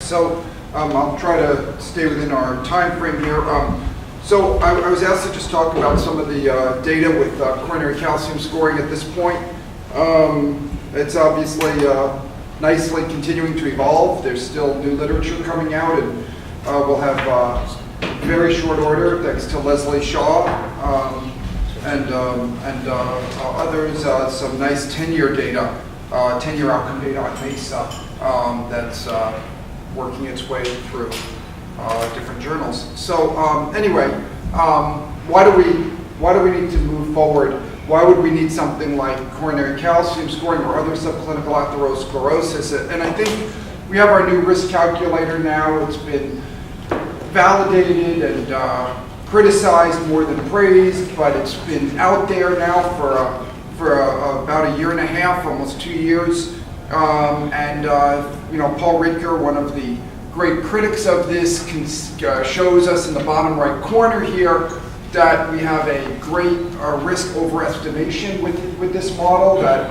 So I'll try to stay within our time frame here. So I was asked to just talk about some of the data with coronary calcium scoring at this point. It's obviously nicely continuing to evolve. There's still new literature coming out, and we'll have very short order thanks to Leslie Shaw and others, some nice 10-year data, 10-year outcome data on MESA that's working its way through different journals. So anyway, why do we need to move forward? Why would we need something like coronary calcium scoring or other subclinical atherosclerosis? And I think we have our new risk calculator now. It's been validated and criticized more than praised, but it's been out there now for about a year and a half, almost 2 years. Paul Ridker, one of the great critics of this, shows us in the bottom right corner here that we have a great risk overestimation with this model, that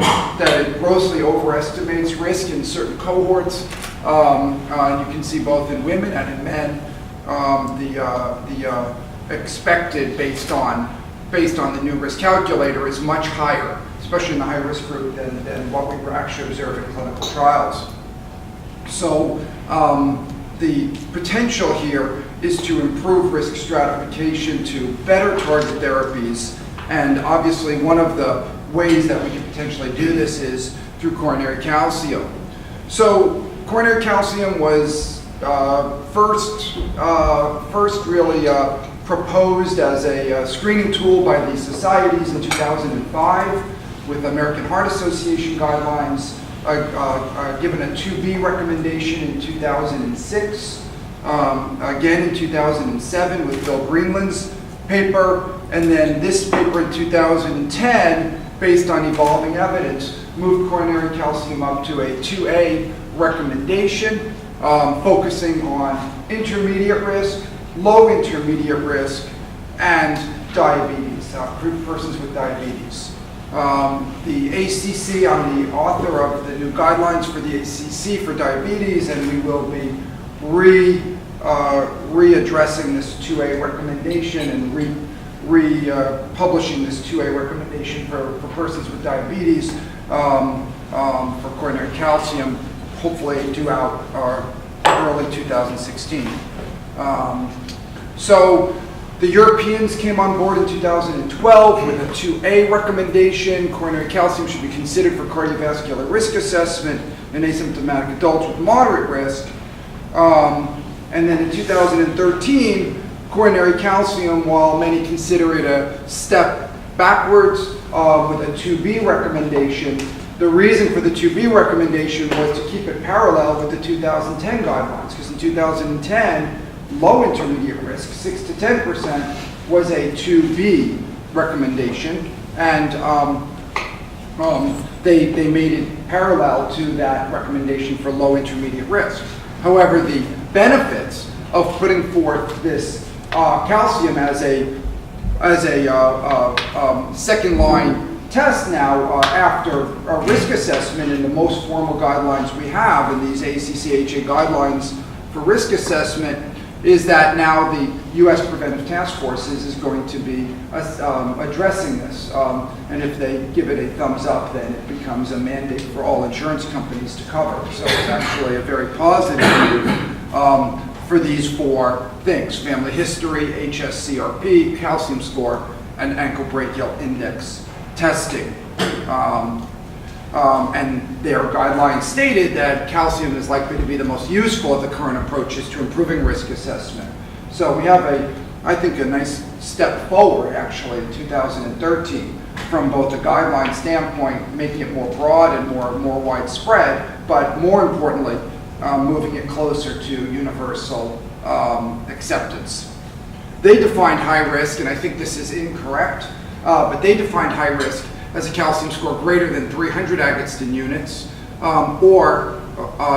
it grossly overestimates risk in certain cohorts. And you can see both in women and in men, the expected based on the new risk calculator is much higher, especially in the high risk group, than what we were actually observing in clinical trials. So the potential here is to improve risk stratification, to better target therapies, and obviously one of the ways that we can potentially do this is through coronary calcium. So coronary calcium was first really proposed as a screening tool by the societies in 2005 with American Heart Association guidelines, given a 2B recommendation in 2006, again in 2007 with Bill Greenland's paper, and then this paper in 2010, based on evolving evidence, moved coronary calcium up to a 2A recommendation, focusing on intermediate risk, low intermediate risk, and diabetes, persons with diabetes. The ACC, I'm the author of the new guidelines for the ACC for diabetes, and we will be readdressing this 2A recommendation and republishing this 2A recommendation for persons with diabetes for coronary calcium, hopefully due out early 2016. So the Europeans came on board in 2012 with a 2A recommendation. Coronary calcium should be considered for cardiovascular risk assessment in asymptomatic adults with moderate risk. And then in 2013, coronary calcium, while many consider it a step backwards with a 2B recommendation, the reason for the 2B recommendation was to keep it parallel with the 2010 guidelines, because in 2010, low intermediate risk, 6 to 10%, was a 2B recommendation, and they made it parallel to that recommendation for low intermediate risk. However, the benefits of putting forth this calcium as a second line test now after a risk assessment in the most formal guidelines we have in these ACC/HA guidelines for risk assessment is that now the U.S. Preventive Task Force is going to be addressing this. And if they give it a thumbs up, then it becomes a mandate for all insurance companies to cover. So it's actually a very positive move for these four things: family history, HSCRP, calcium score, and ankle brachial index testing. And their guidelines stated that calcium is likely to be the most useful of the current approaches to improving risk assessment. So we have I think a nice step forward actually in 2013 from both the guideline standpoint, making it more broad and more widespread, but more importantly, moving it closer to universal acceptance. They defined high risk, and I think this is incorrect, but they defined high risk as a calcium score greater than 300 Agatston units, or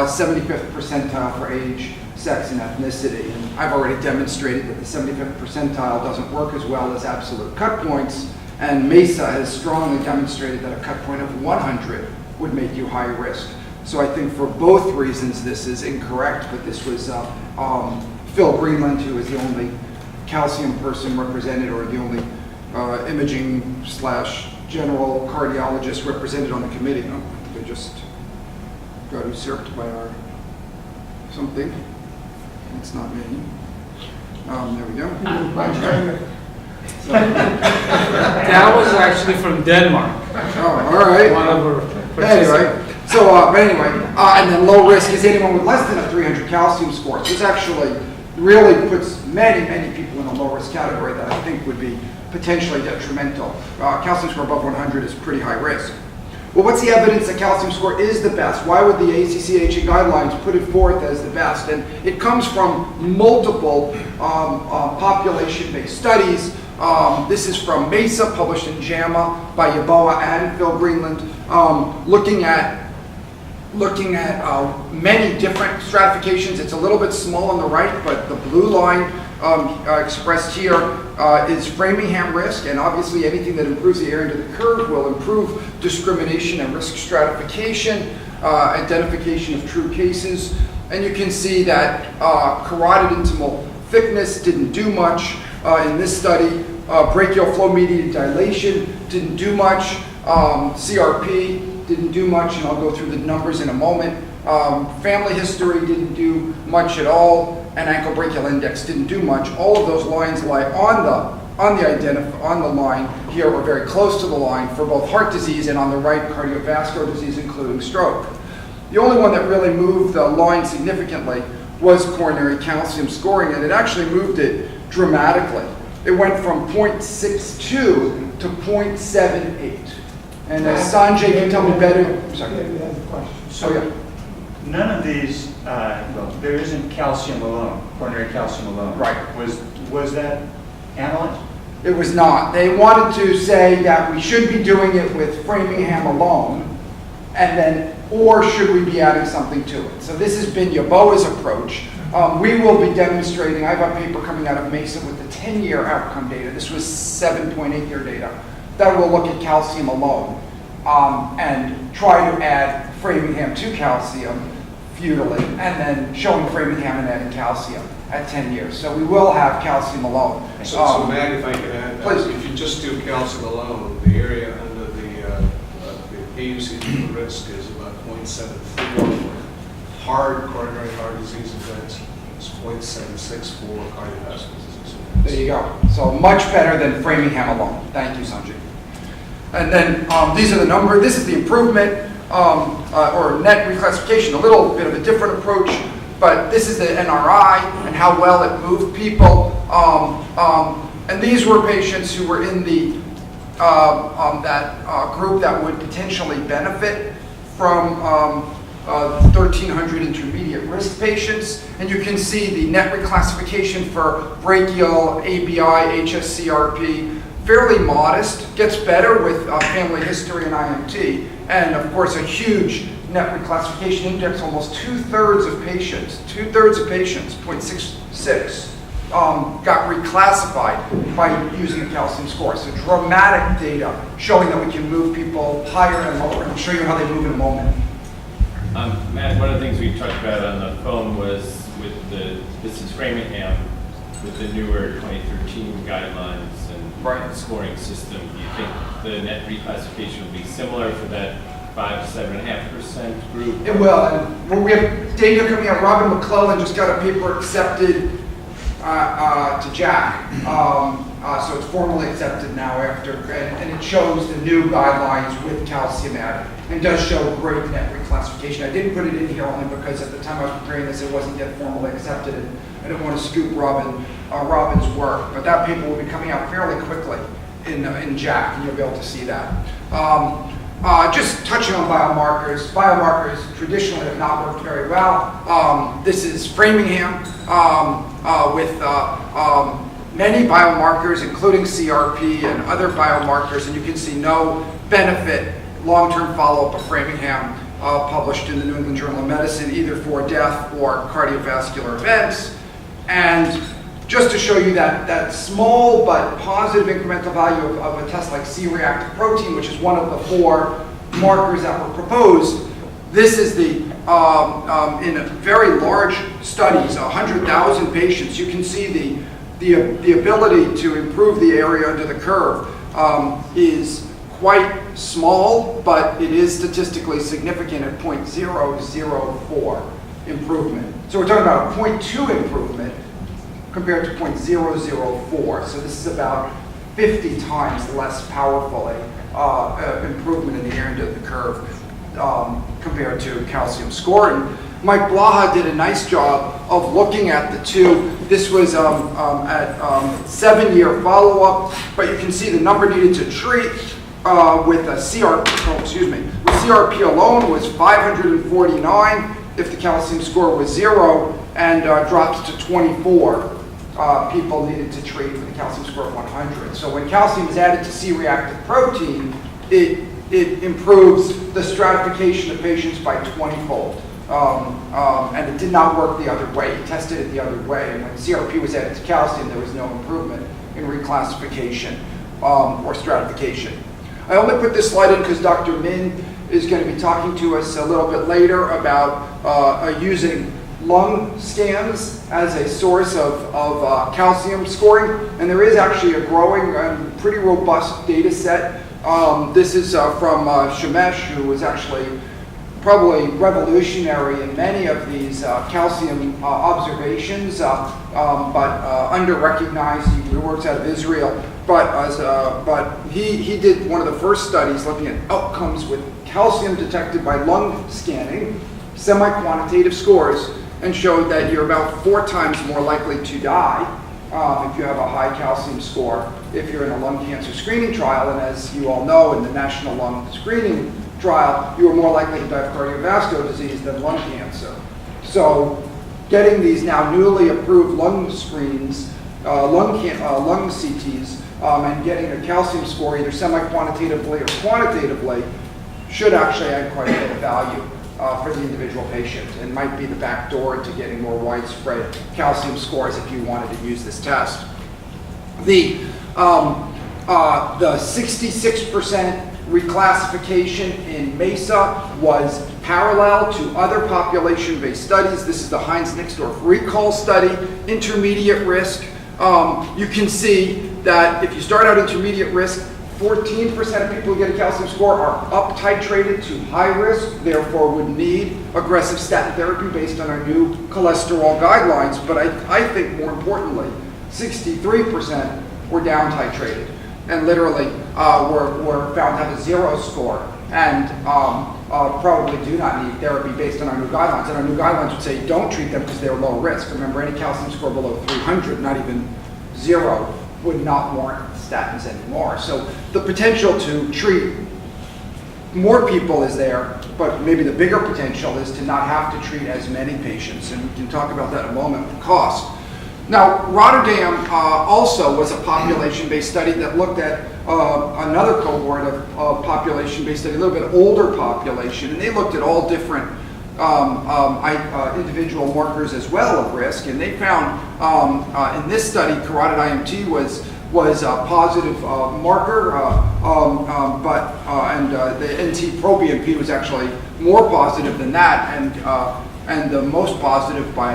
75th percentile for age, sex, and ethnicity. And I've already demonstrated that the 75th percentile doesn't work as well as absolute cut points, and MESA has strongly demonstrated that a cut point of 100 would make you high risk. So I think for both reasons this is incorrect, but this was Phil Greenland, who is the only calcium person represented, or the only imaging / general cardiologist represented on the committee. Oh, they just got usurped by our something. It's not me. There we go. That was actually from Denmark. Oh, all right. One of our Anyway, so, but anyway, and then low risk is anyone with less than a 300 calcium score. So this actually really puts many, many people in a low risk category that I think would be potentially detrimental. Calcium score above 100 is pretty high risk. Well, what's the evidence that calcium score is the best? Why would the ACCHA guidelines put it forth as the best? And it comes from multiple population-based studies. This is from MESA, published in JAMA by Yeboah and Phil Greenland, looking at many different stratifications. It's a little bit small on the right, but the blue line expressed here is Framingham risk, and obviously anything that improves the area under the curve will improve discrimination and risk stratification, identification of true cases. And you can see that carotid intimal thickness didn't do much in this study. Brachial flow mediated dilation didn't do much. CRP didn't do much, and I'll go through the numbers in a moment. Family history didn't do much at all, and ankle brachial index didn't do much. All of those lines lie on the line here, or very close to the line, for both heart disease and on the right, cardiovascular disease, including stroke. The only one that really moved the line significantly was coronary calcium scoring, and it actually moved it dramatically. It went from 0.62 to 0.78. And as Sanjay can tell me better. I'm sorry. Yeah, we have a question. So none of these, well, there isn't calcium alone, coronary calcium alone. Right. Was that analyzed? It was not. They wanted to say that we should be doing it with Framingham alone, and then, or should we be adding something to it? So this has been Yeboah's approach. We will be demonstrating, I have a paper coming out of Mesa with the 10-year outcome data. This was 7.8-year data. That will look at calcium alone and try to add Framingham to calcium futilely, and then showing Framingham and adding calcium at 10 years. So we will have calcium alone. So Matt, if I can add, please. if you just do calcium alone, the area under the AUC risk is about 0.74 for hard coronary heart disease events. It's 0.76 for cardiovascular disease events. There you go. So much better than Framingham alone. Thank you, Sanjay. And then these are the numbers. This is the improvement or net reclassification, a little bit of a different approach, but this is the NRI and how well it moved people. And these were patients who were in the group that would potentially benefit from 1,300 intermediate risk patients. And you can see the net reclassification for brachial, ABI, HSCRP, fairly modest, gets better with family history and IMT, and of course a huge net reclassification index. Almost two-thirds of patients, 0.66, got reclassified by using a calcium score. So dramatic data showing that we can move people higher and lower. I'll show you how they move in a moment. Matt, one of the things we talked about on the phone was with this is Framingham, with the newer 2013 guidelines and scoring system. Do you think the net reclassification will be similar for that 5 to 7.5% group? It will, and we have data coming out. Robin McClellan just got a paper accepted to JAC, so it's formally accepted now after, and it shows the new guidelines with calcium added, and does show great net reclassification. I didn't put it in here only because at the time I was preparing this, it wasn't yet formally accepted, and I didn't want to scoop Robin's work, but that paper will be coming out fairly quickly in JAC, and you'll be able to see that. Just touching on biomarkers. Biomarkers traditionally have not worked very well. This is Framingham with many biomarkers, including CRP and other biomarkers, and you can see no benefit, long-term follow-up of Framingham published in the New England Journal of Medicine, either for death or cardiovascular events. And just to show you that small but positive incremental value of a test like C-reactive protein, which is one of the 4 markers that were proposed, This is in a very large studies, 100,000 patients. You can see the ability to improve the area under the curve is quite small, but it is statistically significant at 0.004 improvement. So we're talking about a 0.2 improvement compared to 0.004. So this is about 50 times less powerful improvement in the area under the curve compared to calcium score. And Mike Blaha did a nice job of looking at the two. This was at 7-year follow-up, but you can see the number needed to treat with CRP alone was 549 if the calcium score was 0, and dropped to 24 people needed to treat with a calcium score of 100. So when calcium is added to C-reactive protein, it improves the stratification of patients by 20-fold. And it did not work the other way. He tested it the other way. And when CRP was added to calcium, there was no improvement in reclassification or stratification. I only put this slide in because Dr. Min is going to be talking to us a little bit later about using lung scans as a source of calcium scoring. And there is actually a growing and pretty robust data set. This is from Shemesh, who was actually probably revolutionary in many of these calcium observations, but under-recognized. He works out of Israel, but he did one of the first studies looking at outcomes with calcium detected by lung scanning, semi-quantitative scores, and showed that you're about 4 times more likely to die if you have a high calcium score if you're in a lung cancer screening trial. And as you all know, in the National Lung Screening Trial, you are more likely to die of cardiovascular disease than lung cancer. So getting these now newly approved lung screens, lung CTs, and getting a calcium score either semi-quantitatively or quantitatively should actually add quite a bit of value for the individual patient, and might be the back door to getting more widespread calcium scores if you wanted to use this test. The 66% reclassification in MESA was parallel to other population-based studies. This is the Heinz-Nixdorf recall study, intermediate risk. You can see that if you start out intermediate risk, 14% of people who get a calcium score are up titrated to high risk, therefore would need aggressive statin therapy based on our new cholesterol guidelines. But I think more importantly, 63% were down titrated and literally were found to have a 0 score and probably do not need therapy based on our new guidelines. And our new guidelines would say don't treat them because they're low risk. Remember, any calcium score below 300, not even 0, would not warrant statins anymore. So the potential to treat more people is there, but maybe the bigger potential is to not have to treat as many patients. And we can talk about that in a moment with cost. Now, Rotterdam also was a population-based study that looked at another cohort of population-based study, a little bit older population, and they looked at all different individual markers as well of risk, and they found in this study, carotid IMT was a positive marker, and the NT-proBNP was actually more positive than that, and the most positive by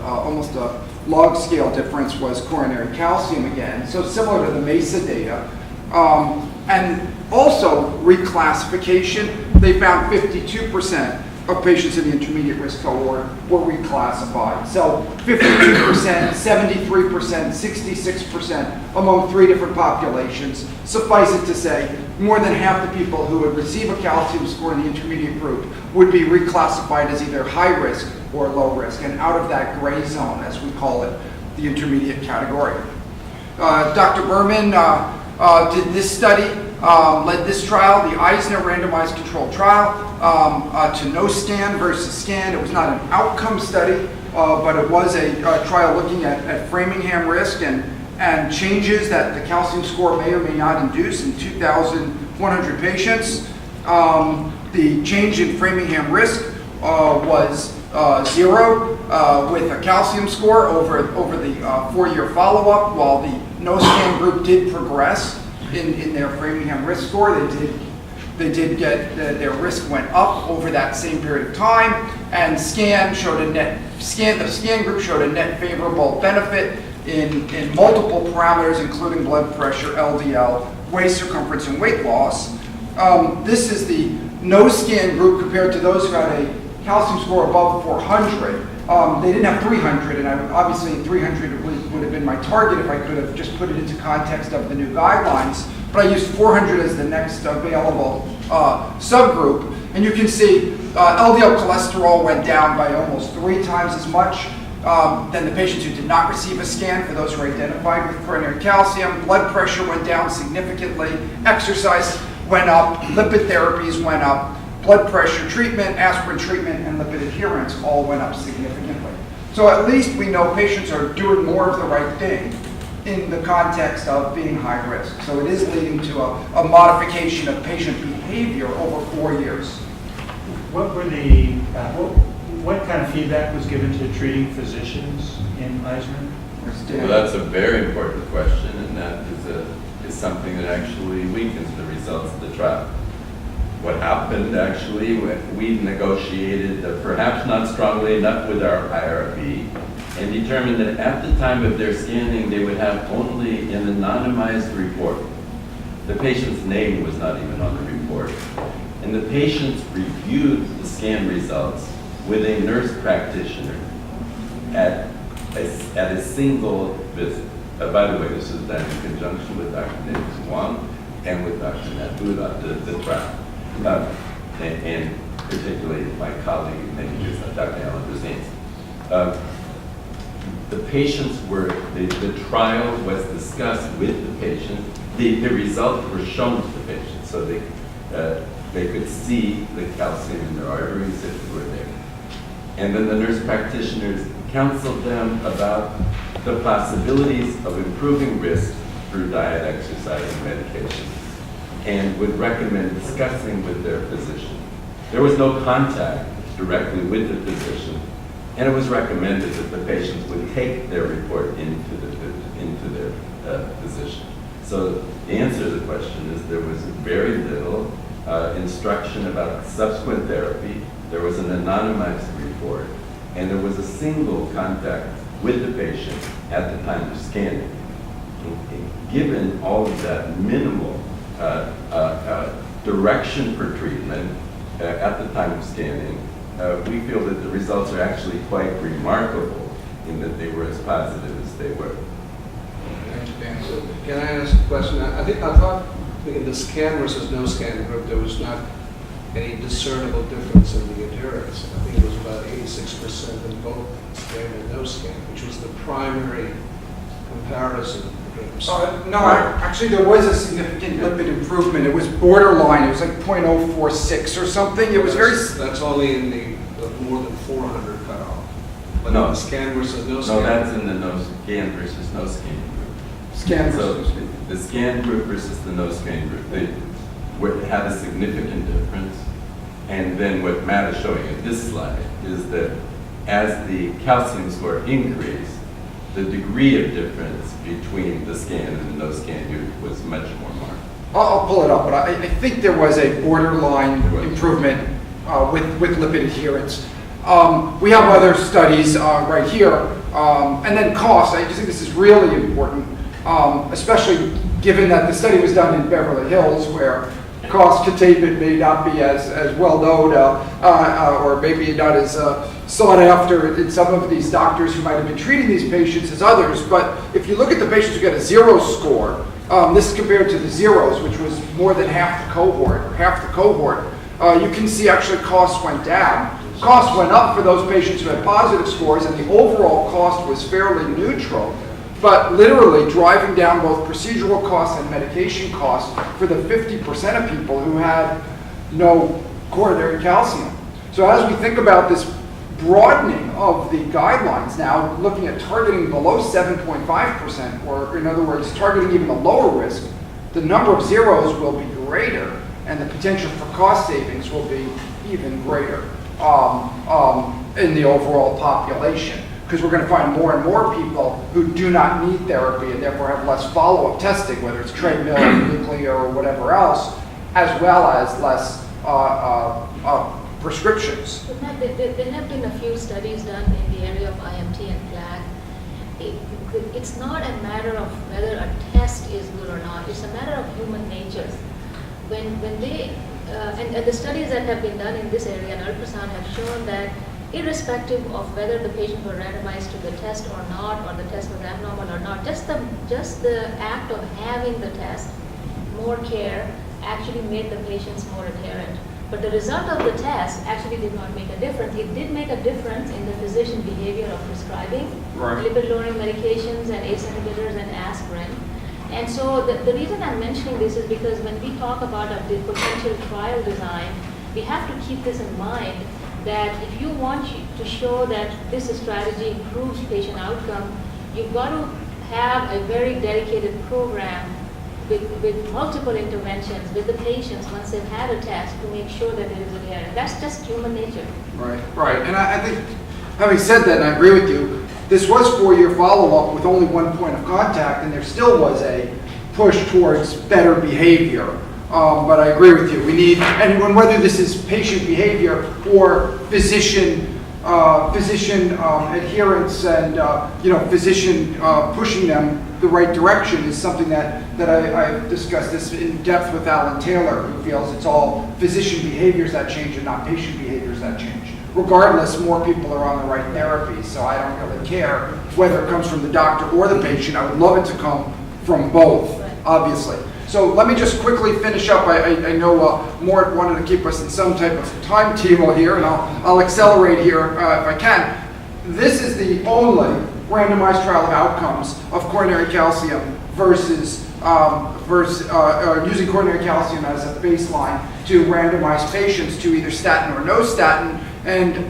almost a log scale difference was coronary calcium again. So similar to the MESA data. And also reclassification, they found 52% of patients in the intermediate risk cohort were reclassified. So 52%, 73%, 66% among 3 different populations. Suffice it to say, more than half the people who would receive a calcium score in the intermediate group would be reclassified as either high risk or low risk, and out of that gray zone, as we call it, the intermediate category. Dr. Berman did this study, led this trial, the Eisner randomized controlled trial, to no scan versus scan. It was not an outcome study, but it was a trial looking at Framingham risk and changes that the calcium score may or may not induce in 2,100 patients. The change in Framingham risk was 0 with a calcium score over the 4-year follow-up, while the no scan group did progress in their Framingham risk score. They did They did get, their risk went up over that same period of time, and the scan group showed a net favorable benefit in multiple parameters, including blood pressure, LDL, waist circumference, and weight loss. This is the no scan group compared to those who had a calcium score above 400. They didn't have 300, and obviously 300 would have been my target if I could have just put it into context of the new guidelines. But I used 400 as the next available subgroup. And you can see LDL cholesterol went down by almost 3 times as much than the patients who did not receive a scan, for those who were identified with coronary calcium. Blood pressure went down significantly. Exercise went up. Lipid therapies went up. Blood pressure treatment, aspirin treatment, and lipid adherence all went up significantly. So at least we know patients are doing more of the right thing in the context of being high risk. So it is leading to a modification of patient behavior over 4 years. What were what kind of feedback was given to treating physicians in Eisner? Well, that's a very important question, and that is something that actually weakens the results of the trial. What happened actually, we negotiated, perhaps not strongly enough with our IRB, and determined that at the time of their scanning, they would have only an anonymized report. The patient's name was not even on the report. And the patients reviewed the scan results with a nurse practitioner at a single visit. By the way, this was done in conjunction with Dr. Nathan Wong and with Dr. Mathew Budoff, the trial. And particularly my colleague, Dr. Alan Brzezinski. The patients were, the trial was discussed with the patients. The results were shown to the patients, so they could see the calcium in their arteries if it were there. And then the nurse practitioners counseled them about the possibilities of improving risk through diet, exercise, and medication, and would recommend discussing with their physician. There was no contact directly with the physician, and it was recommended that the patients would take their report into their physician. So the answer to the question is there was very little instruction about subsequent therapy. There was an anonymized report, and there was a single contact with the patient at the time of scanning. And given all of that minimal direction for treatment at the time of scanning, we feel that the results are actually quite remarkable in that they were as positive as they were. Thanks, Dan. So can I ask a question? I thought in the scan versus no scan group, there was not any discernible difference in the adherence. I think it was about 86% in both scan and no scan, which was the primary comparison groups. No, actually there was a significant lipid improvement. It was borderline. It was like 0.046 or something. It was That's only in the more than 400 cutoff. But No. in the scan versus no scan. No, that's in the no scan versus no scan group. scan So versus. the scan group versus the no scan group, they had a significant difference. And then what Matt is showing at this slide is that as the calcium score increased, the degree of difference between the scan and the no scan group was much more marked. I'll pull it up, but I think there was a borderline improvement with lipid adherence. We have other studies right here, and then cost. I just think this is really important, especially given that the study was done in Beverly Hills, where cost containment may not be as well known, or maybe not as sought after in some of these doctors who might have been treating these patients as others. But if you look at the patients who get a 0 score, this is compared to the zeros, which was more than half the cohort. You can see actually costs went down. Costs went up for those patients who had positive scores, and the overall cost was fairly neutral. But literally driving down both procedural costs and medication costs for the 50% of people who had no coronary calcium. So as we think about this broadening of the guidelines now, looking at targeting below 7.5%, or in other words, targeting even a lower risk, the number of zeros will be greater, and the potential for cost savings will be even greater in the overall population. Because we're going to find more and more people who do not need therapy and therefore have less follow-up testing, whether it's treadmill, nuclear, or whatever else, as well as less prescriptions. But Matt, there have been a few studies done in the area of IMT and plaque. It's not a matter of whether a test is good or not. It's a matter of human nature. When they and the studies that have been done in this area in ultrasound have shown that irrespective of whether the patient were randomized to the test or not, or the test was abnormal or not, just the act of having the test, more care, actually made the patients more adherent. But the result of the test actually did not make a difference. It did make a difference in the physician behavior of prescribing lipid-lowering medications and ACE inhibitors and aspirin. And so the reason I'm mentioning this is because when we talk about the potential trial design, we have to keep this in mind that if you want to show that this strategy improves patient outcome, you've got to have a very dedicated program with multiple interventions with the patients once they've had a test to make sure that there is adherence. That's just human nature. Right. And I think, having said that, and I agree with you, this was 4-year follow-up with only one point of contact, and there still was a push towards better behavior. But I agree with you. We need, and whether this is patient behavior or physician adherence and physician pushing them the right direction is something that I've discussed this in depth with Alan Taylor, who feels it's all physician behaviors that change and not patient behaviors that change. Regardless, more people are on the right therapy, so I don't really care whether it comes from the doctor or the patient. I would love it to come from both, obviously. So let me just quickly finish up. I know Mort wanted to keep us in some type of timetable here, and I'll accelerate here if I can. This is the only randomized trial of outcomes of coronary calcium versus using coronary calcium as a baseline to randomize patients to either statin or no statin. And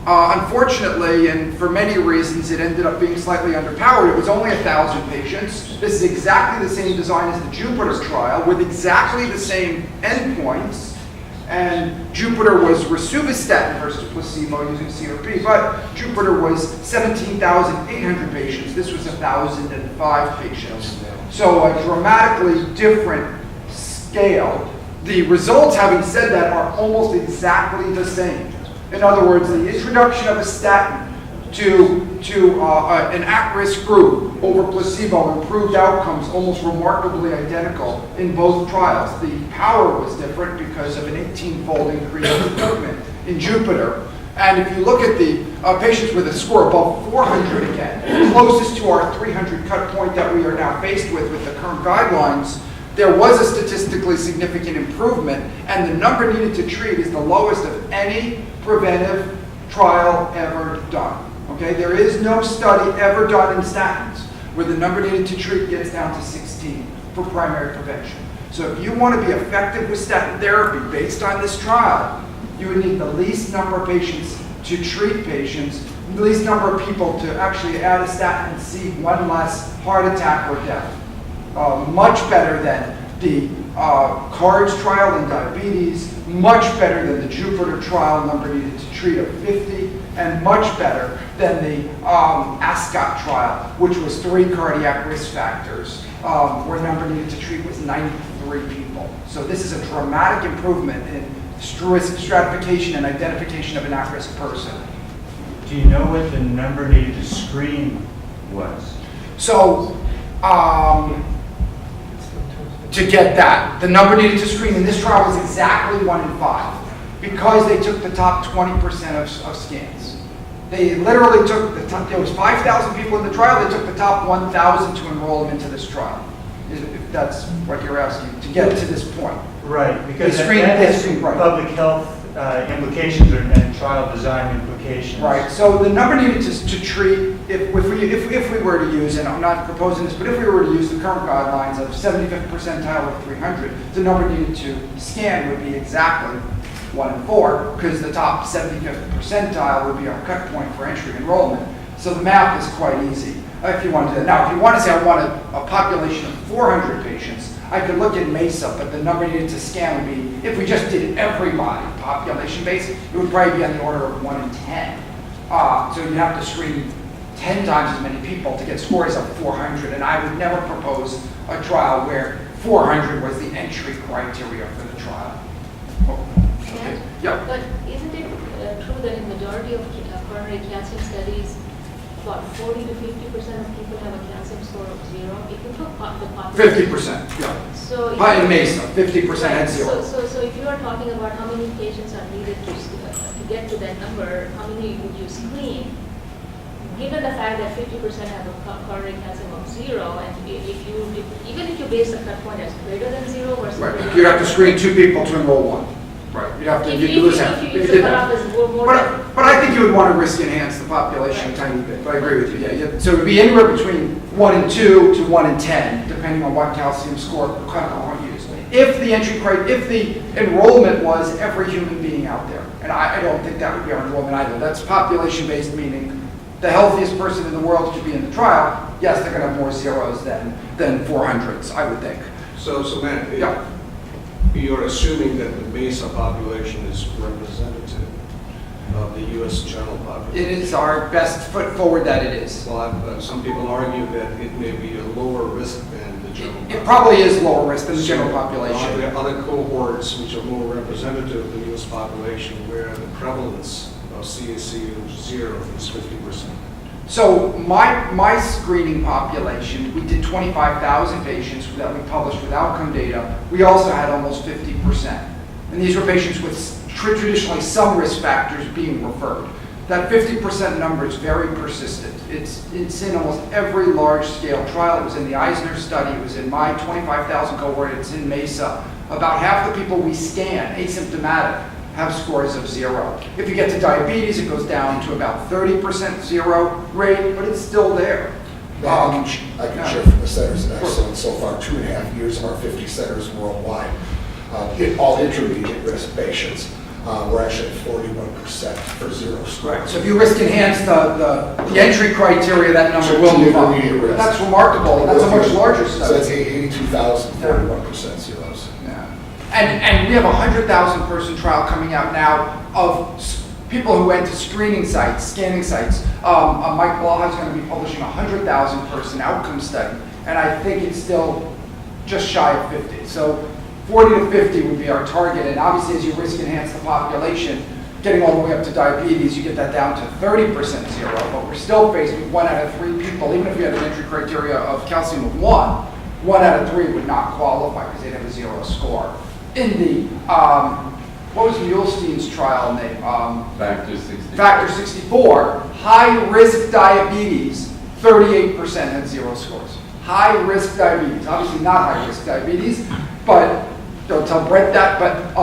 unfortunately, and for many reasons, it ended up being slightly underpowered. It was only 1,000 patients. This is exactly the same design as the Jupiter trial with exactly the same endpoints. And Jupiter was rosuvastatin versus placebo using CRP, but Jupiter was 17,800 patients. This was 1,005 patients. So a dramatically different scale. The results, having said that, are almost exactly the same. In other words, the introduction of a statin to an at-risk group over placebo improved outcomes almost remarkably identical in both trials. The power was different because of an 18-fold increase in improvement in Jupiter. And if you look at the patients with a score above 400 again, closest to our 300 cut point that we are now faced with the current guidelines, there was a statistically significant improvement, and the number needed to treat is the lowest of any preventive trial ever done. Okay, there is no study ever done in statins where the number needed to treat gets down to 16 for primary prevention. So if you want to be effective with statin therapy based on this trial, you would need the least number of patients to treat patients, the least number of people to actually add a statin and see one less heart attack or death. Much better than the CARDS trial in diabetes, much better than the Jupiter trial number needed to treat of 50, and much better than the ASCOT trial, which was 3 cardiac risk factors, where number needed to treat was 93 people. So this is a dramatic improvement in risk stratification and identification of an at-risk person. Do you know what the number needed to screen was? So, to get that, the number needed to screen in this trial was exactly 1 in 5 because they took the top 20% of scans. They literally took the top, there was 5,000 people in the trial, they took the top 1,000 to enroll them into this trial, if that's what you're asking, to get to this point. Right, because They that has screened, right. public health implications and trial design implications. Right, so the number needed to treat, if we were to use, and I'm not proposing this, but if we were to use the current guidelines of 75th percentile of 300, the number needed to scan would be exactly 1 in 4, because the top 75th percentile would be our cut point for entry enrollment. So the math is quite easy, if you want to do that. Now, if you want to say I want a population of 400 patients, I could look at MESA, but the number needed to scan would be, if we just did everybody population-based, it would probably be on the order of 1 in 10. So you'd have to screen 10 times as many people to get scores of 400, and I would never propose a trial where 400 was the entry criteria for the trial. Okay. Yeah. But isn't it true that in majority of coronary calcium studies, about 40 to 50% of people have a calcium score of 0? If you took the population. 50%, yeah. So if In you- Mesa, 50% had 0. So if you are talking about how many patients are needed to get to that number, how many would you screen? Given the fact that 50% have a coronary calcium of 0, and even if you base the cut point as greater than 0 versus greater Right, than you'd have to 0, screen 2 people to enroll 1. Right, you'd have to, If you'd you lose half. if you if use you the did that. cutoff as more But I think you would want to risk enhance the population a tiny bit, but I agree with you, yeah. So it would be anywhere between 1 and 2 to 1 and 10, depending on what calcium score kind of want to use. If the enrollment was every human being out there, and I don't think that would be our enrollment either. That's population-based, meaning the healthiest person in the world could be in the trial. Yes, they're going to have more zeros than 400s, I would think. So Matt, Yeah. you're assuming that the Mesa population is representative of the U.S. general population? It is our best foot forward that it is. Well, some people argue that it may be a lower risk than the general population. It probably is lower risk than the general So, population. Are there other cohorts which are more representative of the U.S. population where the prevalence of CAC 0 is 50%? So my screening population, we did 25,000 patients that we published with outcome data. We also had almost 50%. And these were patients with traditionally some risk factors being referred. That 50% number is very persistent. It's in almost every large-scale trial. It was in the Eisner study. It was in my 25,000 cohort. It's in Mesa. About half the people we scan, asymptomatic, have scores of 0. If you get to diabetes, it goes down to about 30% 0 rate, but it's still there. I can share from the Centers of Excellence so far, 2.5 years of our 50 centers worldwide. In all intermediate risk patients, we're actually at 41% for 0 score. Right. So if you risk enhance the entry criteria, that number will move up. Intermediate risk. That's remarkable. That's a much larger So study. that's 82,000, 41% zeros. Yeah. And we have a 100,000 person trial coming out now of people who went to screening sites, scanning sites. Mike Blaha is going to be publishing a 100,000 person outcome study, and I think it's still just shy of 50. So 40 to 50 would be our target, and obviously as you risk enhance the population, getting all the way up to diabetes, you get that down to 30% 0, but we're still faced with 1 out of 3 people, even if we had an entry criteria of calcium of 1 out of 3 would not qualify because they'd have a 0 score. In the, what was Muhlstein's trial name? Factor 64. Factor 64, high-risk diabetes, 38% had 0 scores. High-risk diabetes, obviously not high-risk diabetes, but don't tell Brett that, but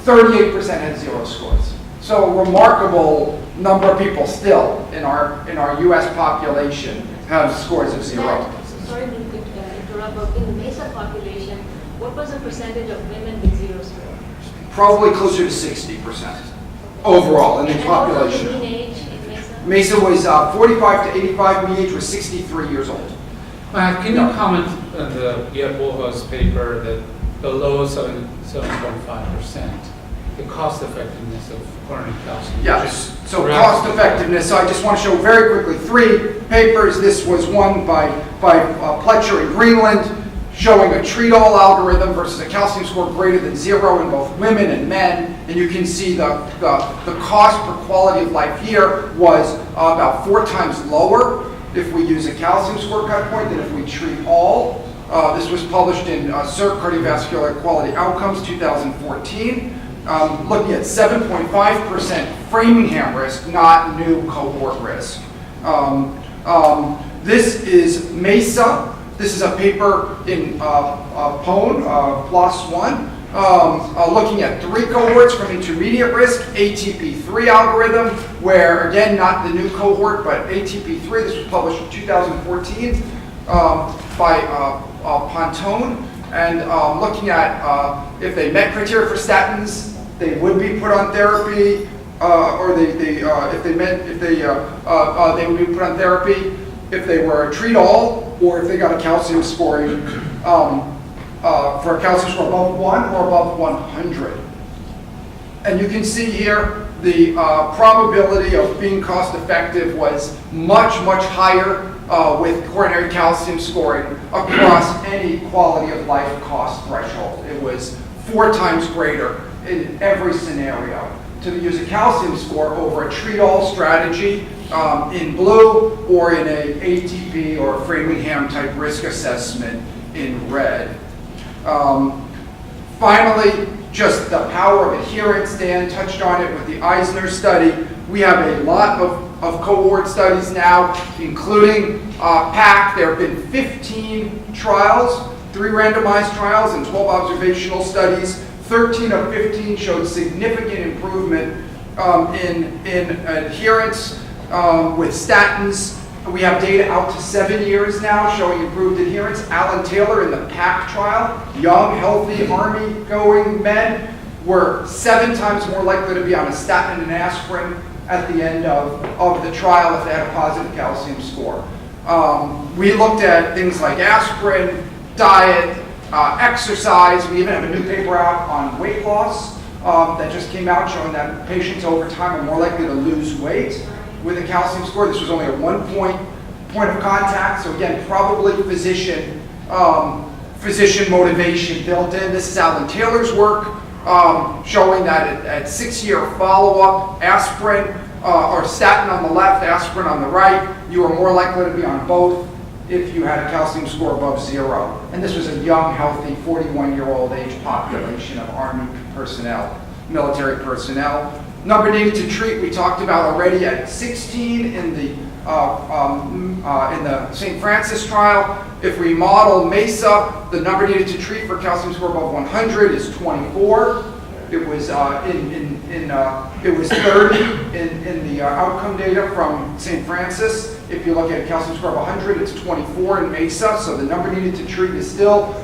38% had 0 scores. So a remarkable number of people still in our U.S. population have scores of 0. Sorry to interrupt, but in the Mesa population, what was the percentage of women with 0 score? Probably closer to 60% overall in the And what was the population. mean age in Mesa? Mesa was 45 to 85, mean age was 63 years old. Matt, can you comment on the Budoff's paper that below 7.5%, the cost effectiveness of coronary calcium? Yes, so cost effectiveness, so I just want to show very quickly 3 papers. This was one by Pletcher in Greenland, showing a treat-all algorithm versus a calcium score greater than 0 in both women and men. And you can see the cost per quality of life here was about 4 times lower if we use a calcium score cut point than if we treat all. This was published in CERT Cardiovascular Quality Outcomes 2014, looking at 7.5% Framingham risk, not new cohort risk. This is Mesa. This is a paper in PONE, PLOS 1, looking at 3 cohorts from intermediate risk, ATP3 algorithm, where, again, not the new cohort, but ATP3. This was published in 2014 by Pontone, and looking at if they met criteria for statins, they would be put on therapy, or if they would be put on therapy if they were a treat-all, or if they got a calcium scoring for a calcium score above 1 or above 100. And you can see here the probability of being cost effective was much, much higher with coronary calcium scoring across any quality of life cost threshold. It was 4 times greater in every scenario to use a calcium score over a treat-all strategy in blue, or in a ATP or Framingham type risk assessment in red. Finally, just the power of adherence. Dan touched on it with the Eisner study. We have a lot of cohort studies now, including PAC. There have been 15 trials, 3 randomized trials and 12 observational studies. 13 of 15 showed significant improvement in adherence with statins. We have data out to 7 years now showing improved adherence. Alan Taylor in the PAC trial, young, healthy, army-going men, were 7 times more likely to be on a statin and aspirin at the end of the trial if they had a positive calcium score. We looked at things like aspirin, diet, exercise. We even have a new paper out on weight loss that just came out showing that patients over time are more likely to lose weight with a calcium score. This was only a 1 point of contact, so again, probably physician motivation built in. This is Alan Taylor's work showing that at 6-year follow-up, aspirin or statin on the left, aspirin on the right, you are more likely to be on both if you had a calcium score above 0. And this was a young, healthy, 41-year-old age population of Army personnel, military personnel. Number needed to treat, we talked about already at 16 in the St. Francis trial. If we model MESA, the number needed to treat for calcium score above 100 is 24. It was it was 30 in the outcome data from St. Francis. If you look at a calcium score of 100, it's 24 in MESA. So the number needed to treat is still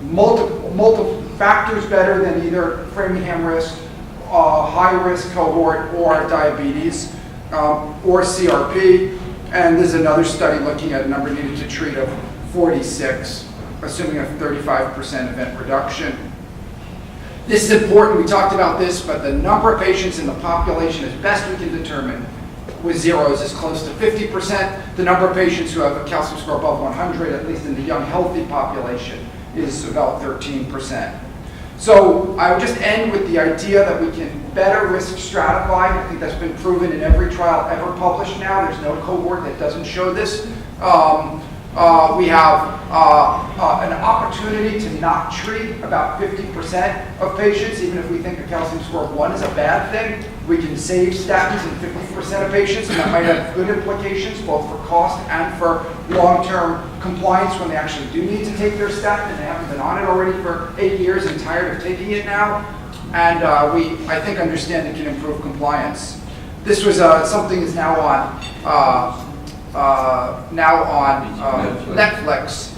multiple factors better than either Framingham risk, high risk cohort, or diabetes, or CRP. And there's another study looking at a number needed to treat of 46, assuming a 35% event reduction. This is important, we talked about this, but the number of patients in the population, as best we can determine, with zeros is close to 50%. The number of patients who have a calcium score above 100, at least in the young healthy population, is about 13%. So I would just end with the idea that we can better risk stratify. I think that's been proven in every trial ever published now. There's no cohort that doesn't show this. We have an opportunity to not treat about 50% of patients, even if we think a calcium score of 1 is a bad thing. We can save statins in 50% of patients, and that might have good implications both for cost and for long-term compliance when they actually do need to take their statin and they haven't been on it already for 8 years and tired of taking it now. And we, I think, understand it can improve compliance. This was something that's now on Netflix,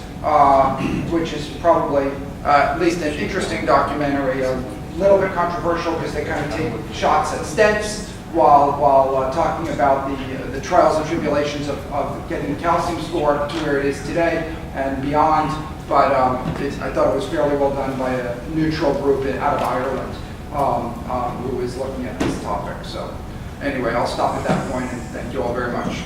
which is probably at least an interesting documentary, a little bit controversial because they kind of take shots at stents while talking about the trials and tribulations of getting the calcium score to where it is today and beyond. But I thought it was fairly well done by a neutral group out of Ireland who is looking at this topic. So anyway, I'll stop at that point and thank you all very much.